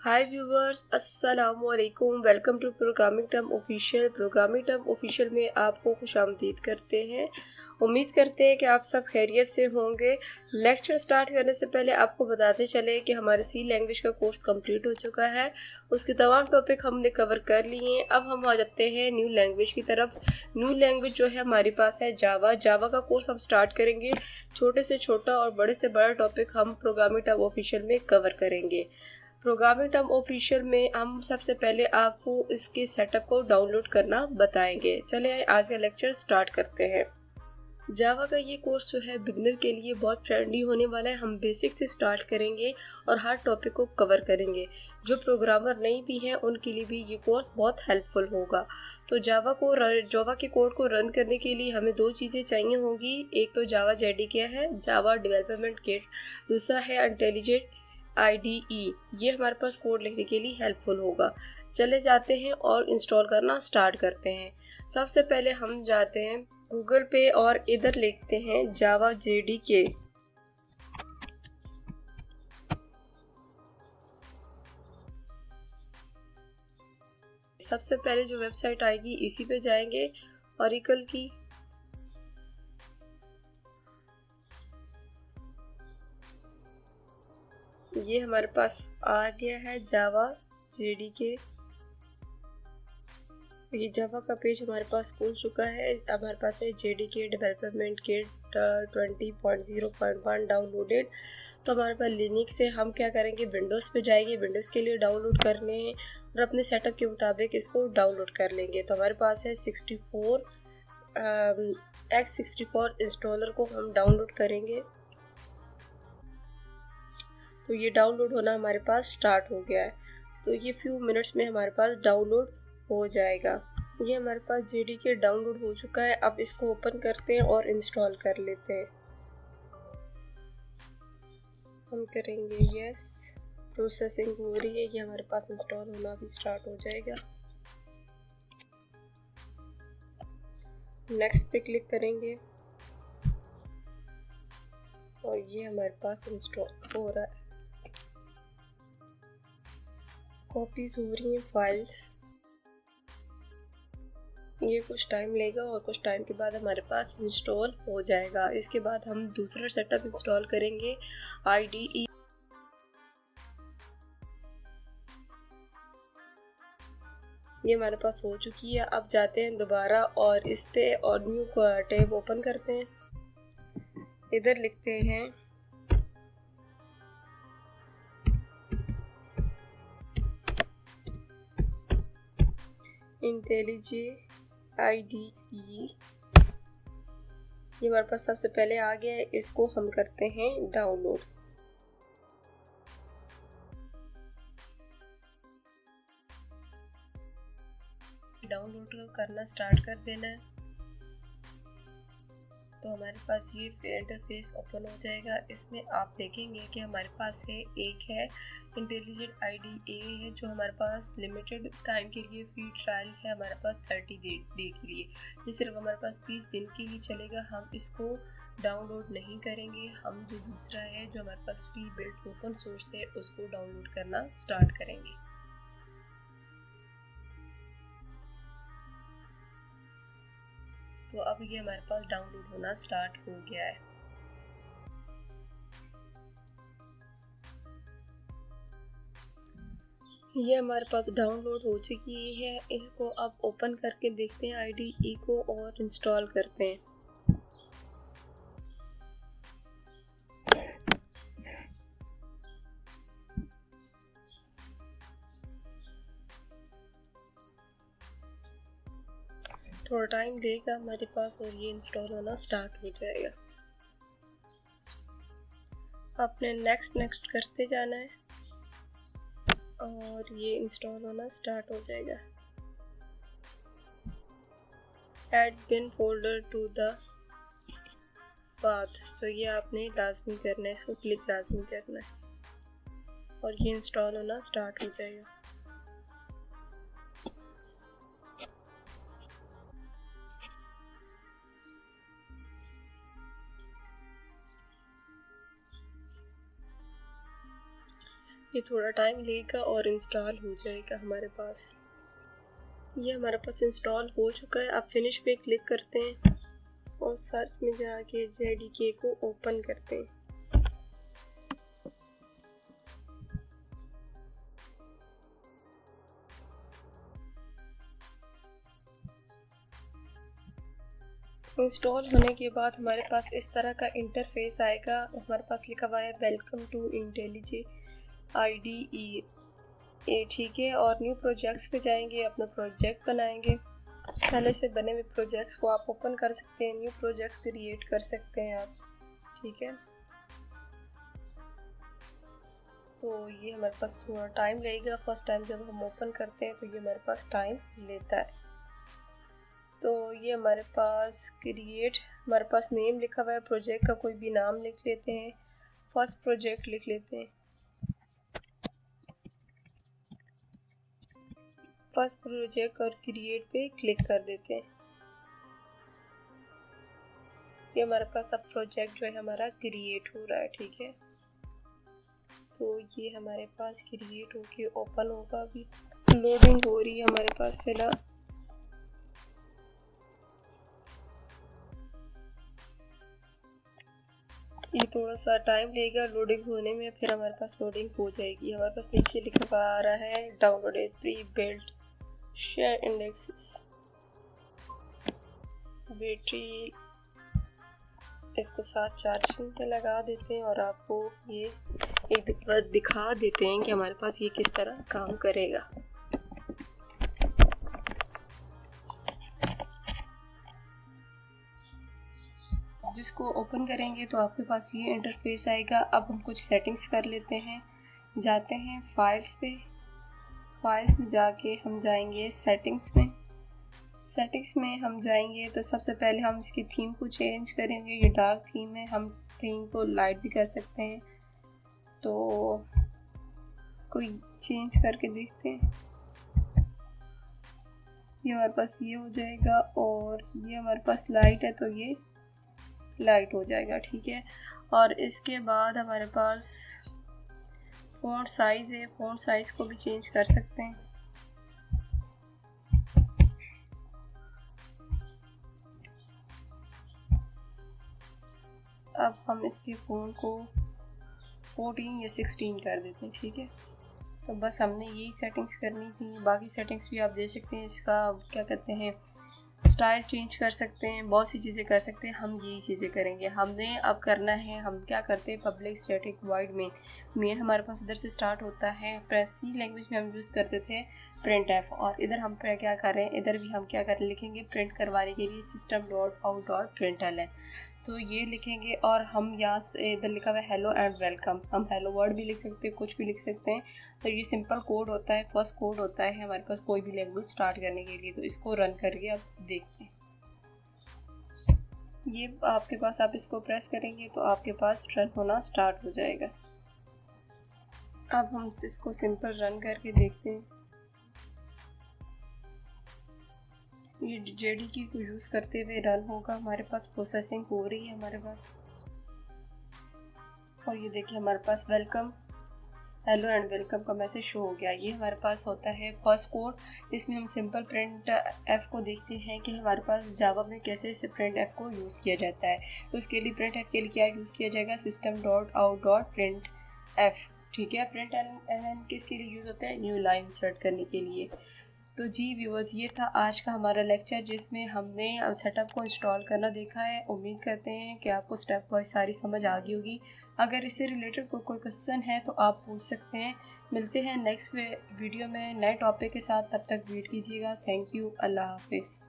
हाय viewers, अस्सलाम वालेकुम। Welcome to programming term official. Programming term official में आपको खुशामदीद करते हैं। उम्मीद करते हैं कि आप सब खैरियत से होंगे। लेक्चर स्टार्ट करने से पहले आपको बताते चले कि हमारे सी लैंग्वेज का कोर्स कंप्लीट हो चुका है। उसके तमाम टॉपिक हमने कवर कर लिए हैं। अब हम आ जाते हैं न्यू लैंग्वेज की तरफ। न्यू लैंग्वेज जो है हमारे पास है जावा। जावा का कोर्स हम स्टार्ट करेंगे। छोटे से छोटा और बड़े से बड़ा टॉपिक हम प्रोग्रामिंग टर्म ऑफिशियल में कवर करेंगे। प्रोग्रामिंग टर्म ऑफिशियल में हम सबसे पहले आपको इसके सेटअप को डाउनलोड करना बताएंगे। चलिए आज का लेक्चर स्टार्ट करते हैं। जावा का ये कोर्स जो है बिगनर के लिए बहुत फ्रेंडली होने वाला है। हम बेसिक से स्टार्ट करेंगे और हर टॉपिक को कवर करेंगे। जो प्रोग्रामर नहीं भी हैं उनके लिए भी ये कोर्स बहुत हेल्पफुल होगा। तो जावा के कोड को रन करने के लिए हमें दो चीज़ें चाहिए होंगी। एक तो जावा जेडीके है, जावा डेवलपमेंट किट। दूसरा है इंटेलिजेंट IDE। ये हमारे पास कोड लिखने के लिए हेल्पफुल होगा। चले जाते हैं और इंस्टॉल करना स्टार्ट करते हैं। सबसे पहले हम जाते हैं गूगल पे और इधर लिखते हैं जावा JDK। सबसे पहले जो वेबसाइट आएगी इसी पे जाएंगे, ऑरिकल की। ये हमारे पास आ गया है जावा JDK। ये जावा का पेज हमारे पास खुल चुका है। हमारे पास है JDK डेवलपमेंट किट 20.0.1 डाउनलोडेड। तो हमारे पास लिनक्स से हम क्या करेंगे, विंडोज़ पे जाएंगे। विंडोज़ के लिए डाउनलोड करने हैं और अपने सेटअप के मुताबिक इसको डाउनलोड कर लेंगे। तो हमारे पास है 64 इंस्टॉलर को हम डाउनलोड करेंगे। तो ये डाउनलोड होना हमारे पास स्टार्ट हो गया है। तो ये फ्यू मिनट्स में हमारे पास डाउनलोड हो जाएगा। ये हमारे पास JDK डाउनलोड हो चुका है। अब इसको ओपन करते हैं और इंस्टॉल कर लेते हैं। हम करेंगे यस। प्रोसेसिंग हो रही है। ये हमारे पास इंस्टॉल होना भी स्टार्ट हो जाएगा। नेक्स्ट पे क्लिक करेंगे और ये हमारे पास इंस्टॉल हो रहा है। कॉपीज हो रही हैं फाइल्स। ये कुछ टाइम लेगा और कुछ टाइम के बाद हमारे पास इंस्टॉल हो जाएगा। इसके बाद हम दूसरा सेटअप इंस्टॉल करेंगे, IDE। ये हमारे पास हो चुकी है। अब जाते हैं दोबारा और इस पे और न्यू टैब ओपन करते हैं। इधर लिखते हैं इंटेलिजेंट IDE। ये हमारे पास सबसे पहले आ गया है। इसको हम करते हैं डाउनलोड। डाउनलोड करना स्टार्ट कर देना है। तो हमारे पास ये इंटरफेस ओपन हो जाएगा। इसमें आप देखेंगे कि हमारे पास है एक है इंटेलिजेंट IDE है, जो हमारे पास लिमिटेड टाइम के लिए फ्री ट्रायल है। हमारे पास 30 डे के लिए। ये सिर्फ हमारे पास 30 दिन के लिए चलेगा। हम इसको डाउनलोड नहीं करेंगे। हम जो दूसरा है जो हमारे पास फ्री बिल्ट ओपन सोर्स है उसको डाउनलोड करना स्टार्ट करेंगे। तो अब ये हमारे पास डाउनलोड होना स्टार्ट हो गया है। ये हमारे पास डाउनलोड हो चुकी है। इसको अब ओपन करके देखते हैं IDE को और इंस्टॉल करते हैं। थोड़ा टाइम देगा हमारे पास और ये इंस्टॉल होना स्टार्ट हो जाएगा। आपने नेक्स्ट करते जाना है और ये इंस्टॉल होना स्टार्ट हो जाएगा। Add bin folder to the path. तो ये आपने लाजमी करना है, इसको क्लिक लाजमी करना है और ये इंस्टॉल होना स्टार्ट हो जाएगा। ये थोड़ा टाइम लेगा और इंस्टॉल हो जाएगा हमारे पास। ये हमारे पास इंस्टॉल हो चुका है। अब फिनिश पे क्लिक करते हैं और सर्च में जाके JDK को ओपन करते हैं। इंस्टॉल होने के बाद हमारे पास इस तरह का इंटरफेस आएगा। हमारे पास लिखा हुआ है वेलकम टू इंटेलिजे IDE, ठीक है। और न्यू प्रोजेक्ट्स पे जाएंगे, अपना प्रोजेक्ट बनाएंगे। पहले से बने हुए प्रोजेक्ट्स को आप ओपन कर सकते हैं, न्यू प्रोजेक्ट्स क्रिएट कर सकते हैं आप, ठीक है। तो ये हमारे पास थोड़ा टाइम लगेगा। फर्स्ट टाइम जब हम ओपन करते हैं तो ये हमारे पास टाइम लेता है। तो ये हमारे पास क्रिएट, हमारे पास नेम लिखा हुआ है, प्रोजेक्ट का कोई भी नाम लिख लेते हैं। फर्स्ट प्रोजेक्ट लिख लेते हैं, फर्स्ट प्रोजेक्ट, और क्रिएट पे क्लिक कर देते हैं। ये हमारे पास अब प्रोजेक्ट जो है हमारा क्रिएट हो रहा है, ठीक है। तो ये हमारे पास क्रिएट होके ओपन होगा। अभी लोडिंग हो रही है हमारे पास फिलहाल। ये थोड़ा सा टाइम लेगा लोडिंग होने में, फिर हमारे पास लोडिंग हो जाएगी। हमारे पास नीचे लिखा हुआ आ रहा है downloaded pre built share indexes battery. इसको 7 चार्जिंग पे लगा देते हैं और आपको ये एक बार दिखा देते हैं कि हमारे पास ये किस तरह काम करेगा। जिसको ओपन करेंगे तो आपके पास ये इंटरफेस आएगा। अब हम कुछ सेटिंग्स कर लेते हैं। जाते हैं फाइल्स पे, फाइल्स में जाके हम जाएंगे सेटिंग्स में। सेटिंग्स में हम जाएंगे तो सबसे पहले हम इसकी थीम को चेंज करेंगे। ये डार्क थीम है, हम थीम को लाइट भी कर सकते हैं। तो इसको चेंज करके देखते हैं। ये हमारे पास ये हो जाएगा और ये हमारे पास लाइट है तो ये लाइट हो जाएगा, ठीक है। और इसके बाद हमारे पास फ़ॉन्ट साइज़ है, फ़ॉन्ट साइज़ को भी चेंज कर सकते हैं। अब हम इसके फ़ॉन्ट को 14 या 16 कर देते हैं, ठीक है। तो बस हमने यही सेटिंग्स करनी थी। बाकी सेटिंग्स भी आप दे सकते हैं। इसका क्या कहते हैं, स्टाइल चेंज कर सकते हैं, बहुत सी चीज़ें कर सकते हैं। हम यही चीज़ें करेंगे। हमने अब करना है, हम क्या करते हैं, पब्लिक स्टैटिक वॉइड मेन हमारे पास इधर से स्टार्ट होता है। सी लैंग्वेज में हम यूज़ करते थे प्रिंट एफ, और इधर हम क्या कर रहे हैं, इधर भी हम क्या कर लिखेंगे, प्रिंट करवाने के लिए system.out.println। तो ये लिखेंगे और हम यहाँ से इधर लिखा हुआ है हेलो एंड वेलकम। हम हेलो वर्ड भी लिख सकते हैं, कुछ भी लिख सकते हैं। तो ये सिंपल कोड होता है, फर्स्ट कोड होता है हमारे पास कोई भी लैंग्वेज स्टार्ट करने के लिए। तो इसको रन करके आप देखते हैं। ये आपके पास, आप इसको प्रेस करेंगे तो आपके पास रन होना स्टार्ट हो जाएगा। अब हम इसको सिंपल रन करके देखते हैं। ये JDK को यूज़ करते हुए रन होगा। हमारे पास प्रोसेसिंग हो रही है हमारे पास। और ये देखिए हमारे पास वेलकम, हेलो एंड वेलकम का मैसेज शो हो गया। ये हमारे पास होता है फर्स्ट कोड, जिसमें हम सिंपल प्रिंट एफ को देखते हैं कि हमारे पास जावा में कैसे इस प्रिंट एफ को यूज़ किया जाता है। तो उसके लिए प्रिंट एफ के लिए क्या यूज़ किया जाएगा, system.out.printf, ठीक है। प्रिंट एन किसके लिए यूज़ होता है, न्यू लाइन इंसर्ट करने के लिए। तो जी व्यूअर्स, ये था आज का हमारा लेक्चर जिसमें हमने सेटअप को इंस्टॉल करना देखा है। उम्मीद करते हैं कि आपको स्टेप बाय सारी समझ आ गई होगी। अगर इससे रिलेटेड कोई क्वेश्चन है तो आप पूछ सकते हैं। मिलते हैं नेक्स्ट वीडियो में नए टॉपिक के साथ, तब तक वेट कीजिएगा। थैंक यू, अल्लाह हाफिज़।